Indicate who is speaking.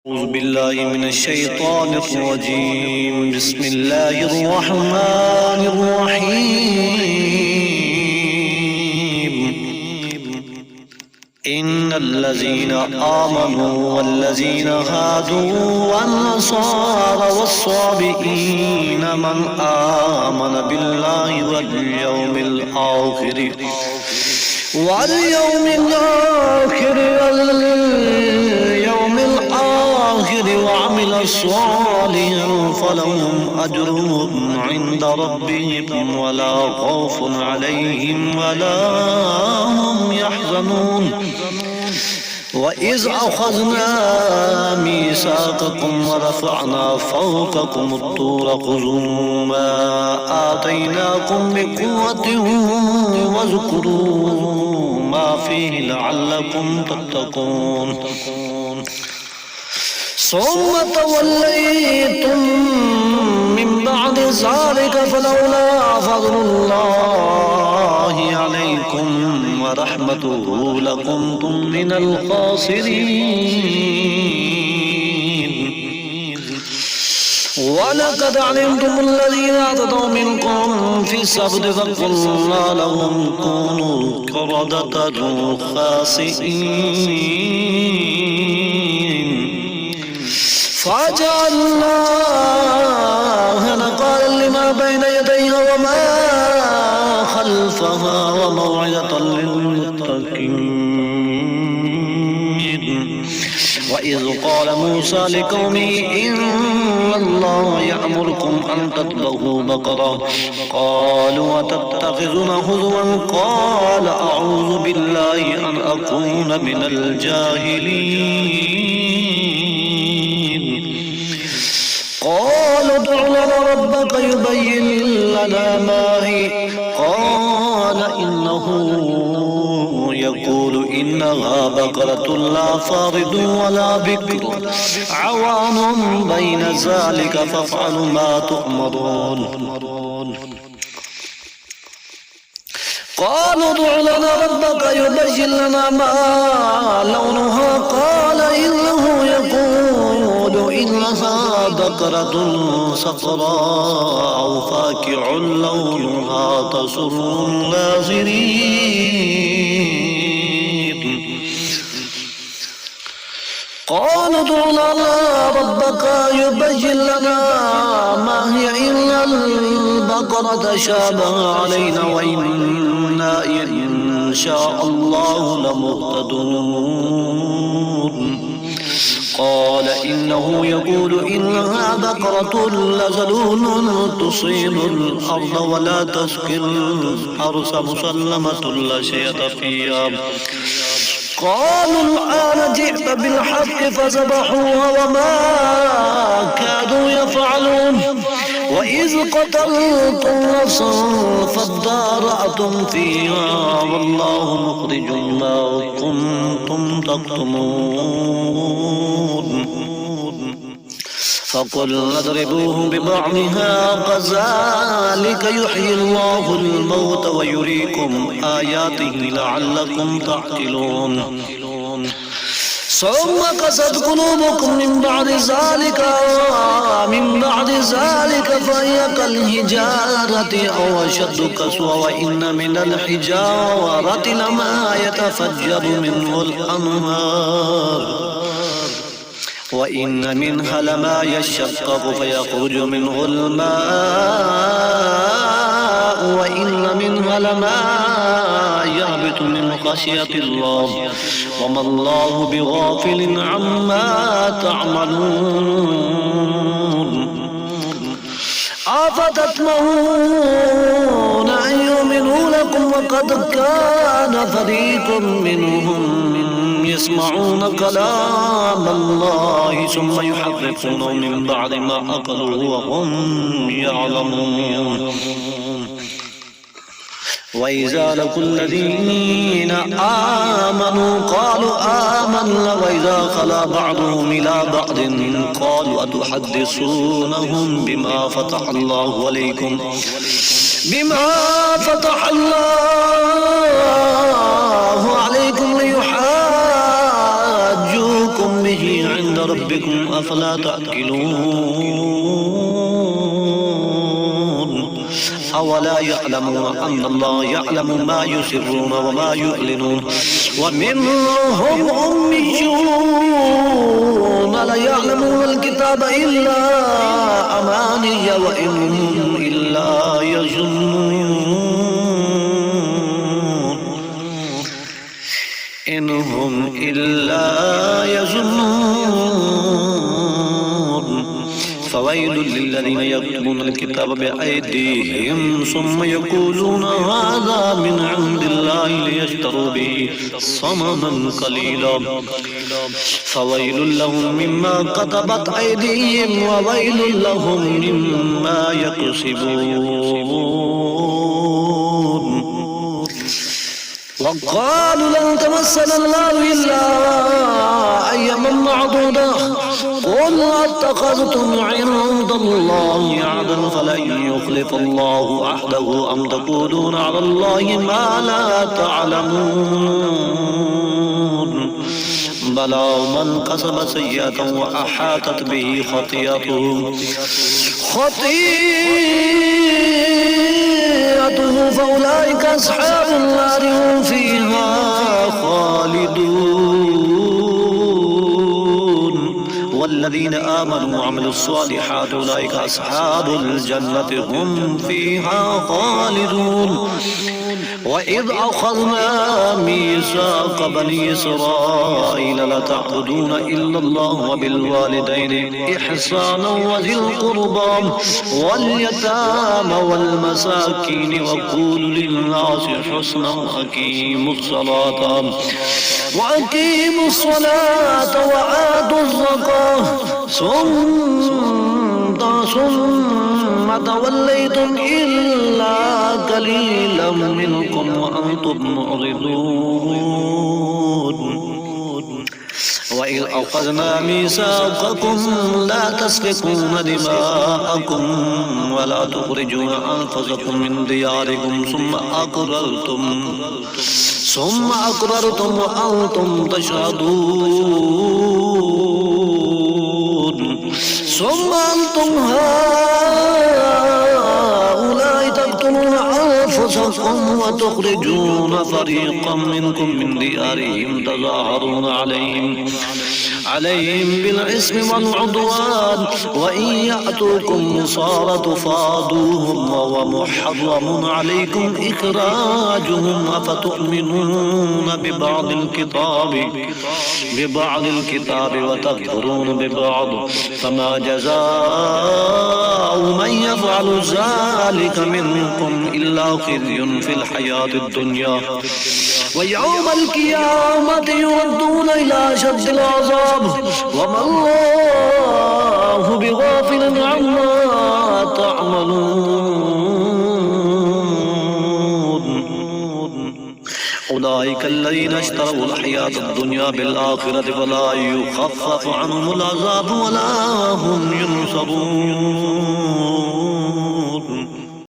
Speaker 1: أعوذ بالله من الشيطان الرجيم. بسم الله الرحمن الرحيم. إن الذين آمنوا والذين هادوا والنصارى والصابئين من آمن بالله واليوم الآخر وعمل صالحا فلهم أجرهم عند ربهم ولا خوف عليهم ولا هم يحزنون. وإذ أخذنا ميثاقكم ورفعنا فوقكم الطور خذوا ما آتيناكم بقوة واذكروا ما فيه لعلكم تتقون. ثم توليتم من بعد ذلك فلولا فضل الله عليكم ورحمته لكنتم من الخاسرين. ولقد علمتم الذين اعتدوا منكم في السبت فقلنا لهم كونوا قردة خاسئين فجعلناها نقالا لما بين يديها وما خلفها وموعظة للمتقين. وإذ قال موسى لقومه إن الله يأمركم أن تذبحوا بقرة قالوا أتتخذنا هزوا قال أعوذ بالله أن أكون من الجاهلين. قالوا ادع لنا ربك يبين لنا ما هي قال إنه يقول إنها بقرة لا فارض ولا بكر عوان بين ذلك فافعلوا ما تؤمرون. قالوا ادع لنا ربك يبين لنا ما لونها قال إنه يقول إنها بقرة صفراء فاكع لونها تسر الناظرين. قالوا ادع لنا ربك يبين لنا ما هي إلا البقرة شابه علينا وإنا إن شاء الله لمهتدون. قال إنه يقول إنها بقرة لذلول تصيب الأرض ولا تسقي الحرث مسلمة لا شيء فيها. قالوا الآن جئت بالحق فذبحوها وما كادوا يفعلون. وإذ قتلتم نفسا فادارأتم فيها والله مخرج ما كنتم تكتمون. فقلنا اضربوه ببعضها كذلك يحيي الله الموت ويريكم آياته لعلكم تعقلون. ثم قست قلوبكم من بعد ذلك فهي كالحجارة أو أشد قسوة وإن من الحجارة لما يتفجر منه الأنهار وإن منها لما يشقق فيخرج منه الماء وإن منها لما يهبط من خشية الله وما الله بغافل عما تعملون. أفتطمعون أن يؤمنوا لكم وقد كان فريق منهم يسمعون كلام الله ثم يحرفونه من بعد ما عقلوه وهم يعلمون. وإذا لقوا الذين آمنوا قالوا آمنا وإذا خلا بعضهم إلى بعض قالوا أتحدثونهم بما فتح الله عليكم ليحاجوكم به عند ربكم ربكم أفلا تعقلون أولا يعلمون أن الله يعلم ما يسرون وما يعلنون ومنهم أميون لا يعلمون الكتاب إلا أماني وإنهم إلا يظنون إنهم إلا يظنون فويل للذين يكتبون الكتاب بأيديهم ثم يقولون هذا من عند الله ليشتروا به ثمنا قليلا فويل لهم مما كتبت أيديهم وويل لهم مما يكسبون وقالوا لن تمسنا النار إلا أياما معدودة قل اتخذتم عند الله عهدا فلن يخلف الله عهده أم تقولون على الله ما لا تعلمون بلى من كسب سيئة وأحاطت به خطيئته فأولئك أصحاب النار هم فيها خالدون والذين آمنوا وعملوا الصالحات أولئك أصحاب الجنة هم فيها خالدون وإذ أخذنا ميثاق بني إسرائيل لتعبدون إلا الله وبالوالدين إحسانا وذي القربى واليتامى والمساكين وقولوا للناس حسنا وأقيموا الصلاة وآتوا الزكاة ثم توليتم إلا قليلا منكم وأنتم معرضون وإذ أخذنا ميثاقكم لا تسفكون دماءكم ولا تخرجون أنفسكم من دياركم ثم أقررتم وأنتم تشهدون ثم أنتم هؤلاء تقتلون أنفسكم وتخرجون فريقا منكم من ديارهم تظاهرون عليهم بالإثم والعدوان وإن يأتوكم صارت تفادوهم ومحرم عليكم إخراجهم أفتؤمنون ببعض الكتاب وتكفرون ببعض فما جزاء من يفعل ذلك منكم إلا خزي في الحياة الدنيا ويوم القيامة يردون إلى أشد العذاب وما الله بغافل عما تعملون أولئك الذين اشتروا الحياة الدنيا بالآخرة فلا يخفف عنهم العذاب ولا هم ينصرون